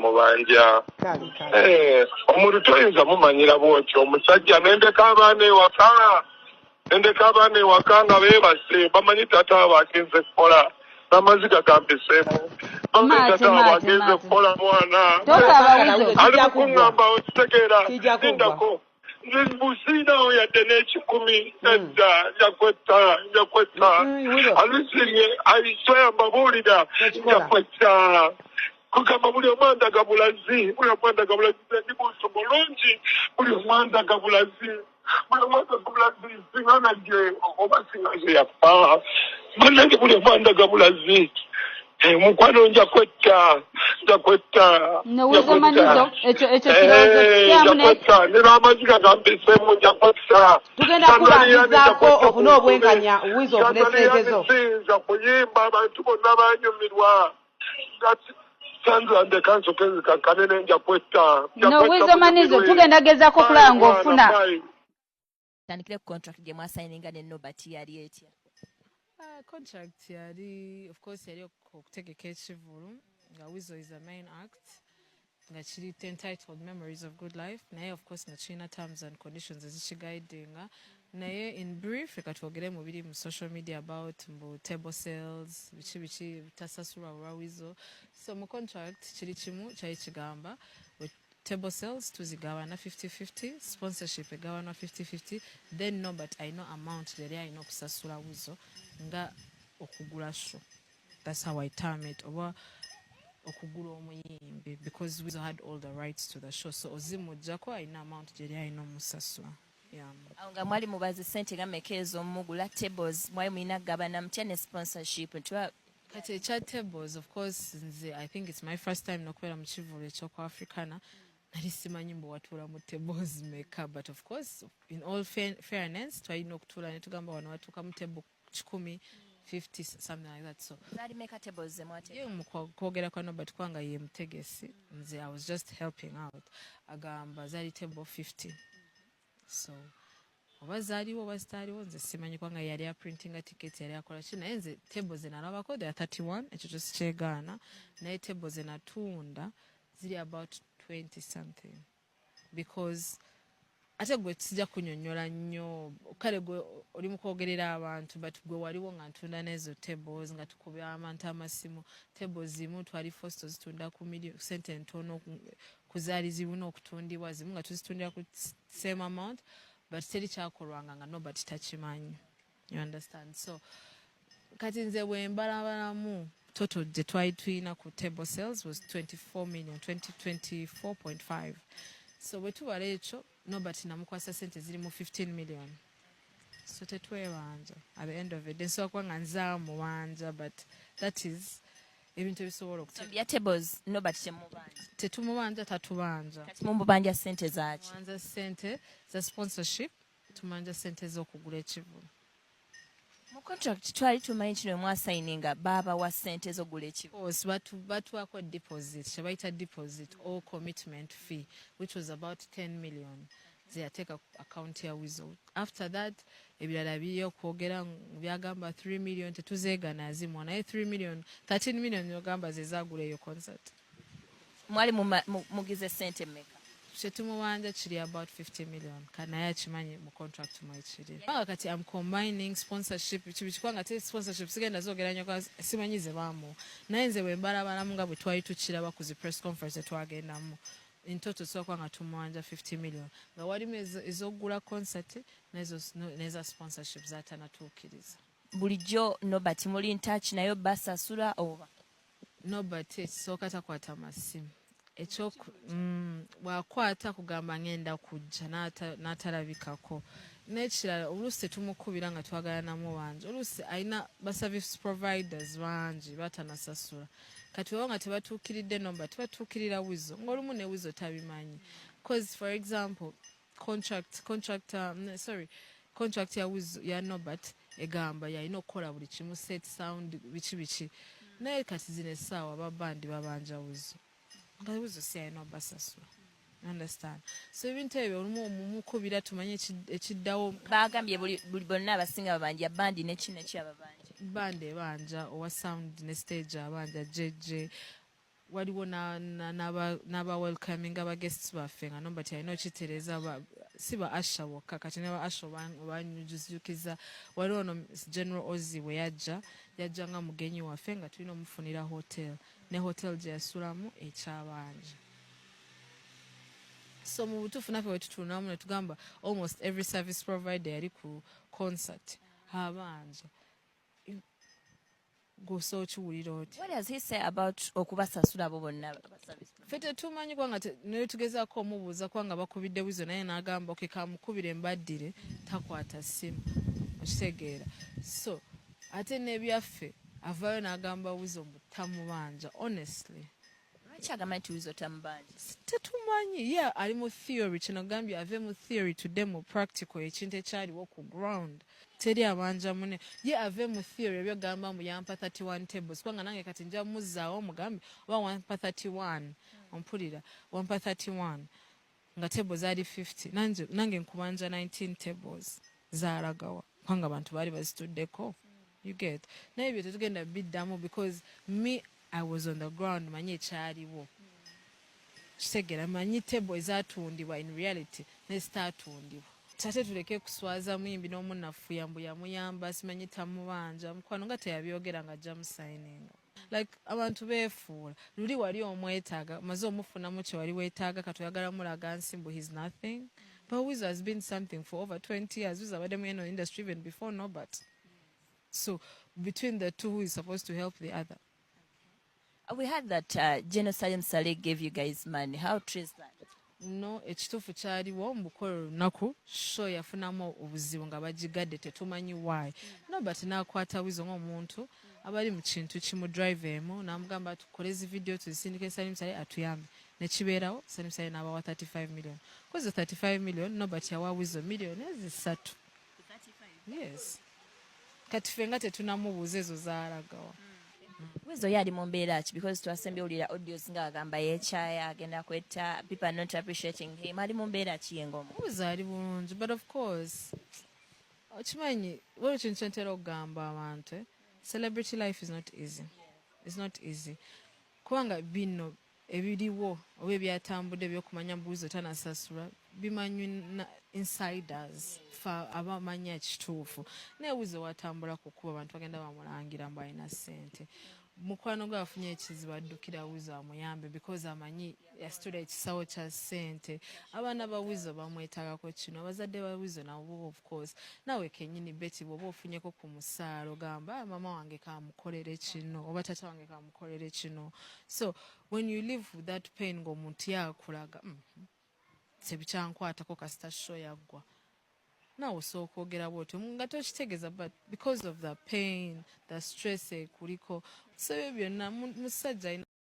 mubanja omuntu toyinza mumanyira bwotyo omusajja nendeka abaana ewaka nga beebase bamanyi taata abo agenze kukola n'amaziga gambiseemu bamanyi taata abo agenze kukola mwana ali mukuŋŋamba okitegeera sindako businawo yadde n'ekikumi edda njakwetta alusirie aiswaya mbabuulira njakwetta kugamba buli omwandaga bulazi ndi muntu mulungi buli omwandaga bulazi singa najje oba singa ze yafa bannange buli omwandaga bulazi mukwano njakwetta neraamaziga gambiseemu njakwetta tugenda kubangizaako ofuna obwenkanya Wizo ofune sente zo nja kuyimba abantu bonna banyumirwa sanzandeka nsokenzika kanene njakwetta Wizo Manizo tugenda gezaako kulaba ng'ofuna tandikire ku contract gye mwasayininga ne Nobert yali etya contract yali of course yali okutegeka ekivulu nga Wizo is the main act nga kiri entitled Memories of Good Life naye of course nga kirina terms and conditions ezikiguidinga naye in brief reka twogere mu biri mu social media about mbu table sales biki tasasulwa olwa Wizo so mu contract kiri kimu kyali kigamba table sales tuzigabana 50-50 sponsorship egabanwa 50-50 then Nobert I know amount yali alina okusasula Wizo nga okugula show that's how I term it oba okugula omuyimbi because Wizo had all the rights to the show so ozimujjako alina amount yali alina omusasula awo nga mwali mubazi sente nga mekezo mugula tables mwali mulina gabana mutya ne sponsorship kati ekya tables of course nze I think it's my first time nokubeera mu kivulu ekyokwa Africana nali simanyi mbu watuula mu tables meka but of course in all fairness twalina okutuula ne tugamba wano watuuka mu table 10 50 something like that so zali meka tables zemwate ye kwogera kwa Nobert kwanga ye mutegesi nze I was just helping out agamba zali table 50 so oba zaaliwo oba zitaaliwo nze simanyi kwanga yali aprintinga ticket yali akola ki naye nze table ze nalabako they are 31 ekyo tosikyegaana naye table ze natunda ziri about 20 something because ate gwe sijja kunyonnyola nnyo kale gwe oli mu kwogerera abantu but gwe waliwo nga ntunda n'ezo tables nga tukubya abantu amasimu tables zimu twali fosto zitunda ku sente ntono kuzaali zibuna okutundibwa zimu nga tuzitundira ku same amount but teri kyakolwanga nga Nobert takimanyi you understand so kati nze bwe mbalabalamu total gye twali tulina ku table sales was 24 million 24.5 so bwe tubala ekyo Nobert namukwasa sente ziri mu 15 million so tetwebanja at the end of it nsobola kuba nga nzaawo mubanja but that is ebintu ebisobola okutya tables Nobert tetumubanja tatubanja kati mumubanja sente zaaki mubanja sente za sponsorship tumanja sente z'okugula ekivulu mu contract twali tumanyi kino mwasayininga baba wa sente z'ogula ekivulu batuwako deposit kyebayita deposit or commitment fee which was about 10 million zeyateeka account ya Wizo after that ebirala biri okwogera byagamba 3 million tetuzeegana azimwa naye 13 million yogamba zezagula eyo concert mwali mugize sente mmeka kyetumubanja kiri about 50 million kanaye akimanyi mu contract mwekiri kati I'm combining sponsorship kibikikwanga te sponsorship sigenda zoogera nnyo simanyi ze baamu naye nze bwe mbalabalamu nga bwe twali tukiraba ku zi press conference etwagendamu in total soka nga tumwanja 50 million nga walimu ez'okugula concert n'eza sponsorship zatanatuukiriza bulijjo Nobert muli in touch nayo basasula oba Nobert ekisooka takwata masimu bwakwata kugamba ngenda kujja n'atalabikako n'ekirala oluusi tetumukubira nga twagala namu bangi oluusi alina baservice providers bangi batanasasula kati waba nga tebatuukiridde Nobert tebatuukirira Wizo ng'olumu ne Wizo tabimanyi because for example contract ya Wizo ya Nobert egamba yalina okukola buli kimu set sound biki naye kati zino essaawa babandi babanja Wizo nga Wizo si alina obasasula understand so ebintu ebyo olumu omumukubira tumanye ekiddawo baagambye buli bonna abasinga babanja bandi nekyababanja bandi ebanja owa sound ne stage abanja jeje waliwo n'aba welcoming aba guests baffe nga nomba alina okitereeza si ba asha wokka kati ne ba asha banyujukiza waliwo ono general ozi bwe yajja nga mugenyi waffe nga tulina omufunira hotel ne hotel gye yasulamu ekyabanja. So mu butuufu naffe bwe tutuunamu ne tugamba almost every service provider yali ku concert abanja gusa okiwulira oti. What does he say about okubasasula abo bonna abaservice? Ffe tetumanyi kubanga ne tugezaako omubuuza kubanga bakubidde wizo naye n'agamba oke kamukubire mbaddire takwata ssimu okitegeera. So ate n'ebyaffe avaayo n'agamba wizo mbu tamubanja. Honestly lwaki agamba nti wizo tamubanja? Tetumanyi ye ali mu theory kino gambye ave mu theory tudde mu practical ekintu ekyaliwo ku ground teri abanja mune ye ave mu theory ebyo gamba mu yampa 31 tables kubanga nange kati nja muzzaawo mugambe oba wampa 31 ompulira wampa 31 nga tables ali 50 nange nkubanja 19 tables zaalagawa kubanga abantu baali bazituddeko. You get naye ebyo tetugenda biddamu because me I was on the ground manyi ekyaliwo kitegeera manyi table ezatundibwa in reality nezitaatundibwa. Tate tuleke kuswaza muyimbi n'omunnafuya mbu yamuyamba simanyi tamubanja mukwano nga teyabyogera nga ajja musayininga. Like abantu beefuula luli wali omwetaaga maze omufunamu kye wali weetaaga katoyagala mulaga nsi mbu he's nothing. But Wizo has been something for over 20 years. Wizo abadde mu eno industry even before Norbert. So between the two, who is supposed to help the other? We heard that General Salim Saleh gave you guys money. How true is that? No, ekituufu kyaliwo mubukolo lunaku show yafunamu obuzibu nga bagigadde tetumanyi why. Norbert n'akwata Wizo ng'omuntu abali mu kintu kimu drive emu n'amugamba tukole zi video tuzisindike Salim Saleh atuyambe. Ne kibeerawo Salim Saleh n'abawa 35 million. Kozo 35 million Norbert yawa Wizo million ezisatu. 35? Yes. Kati ffe nga tetunamubuuza ezo zaalagawa. Wizo yali mu mbeera ki because twasembye owulira audios nga agamba yeekyaya agenda kwetta people are not appreciating him. Ali mu mbeera ki ye ng'omu? Wizo ali bulungi but of course okimanyi waliwo kintu kye ntera okugamba abantu celebrity life is not easy. It's not easy kubanga bino ebiriwo oba ebyatambudde ebyokumanya mbu Wizo tanasasula bimanywi insiders fa abamanya ekituufu naye Wizo watambula kukuba abantu bagenda bamulangira mbu alina ssente. Mukwano gwe afunye ekizibu addukira Wizo amuyambe because amanyi yasitula ekisawo kya ssente. Abaana ba Wizo bamwetaagako kino abazadde ba Wizo nabo of course nawe kennyini Betty bw'oba ofunyeko ku musaalo gamba mama wange kamukolere kino oba tata wange kamukolere kino. So when you live with that pain ng'omuntu yakulaga sebikyankwatako kasita show yaggwa naawe osooka okwogera bw'otyo nga tokitegeeza but because of the pain the stress ekuliko so ebyo byonna musajja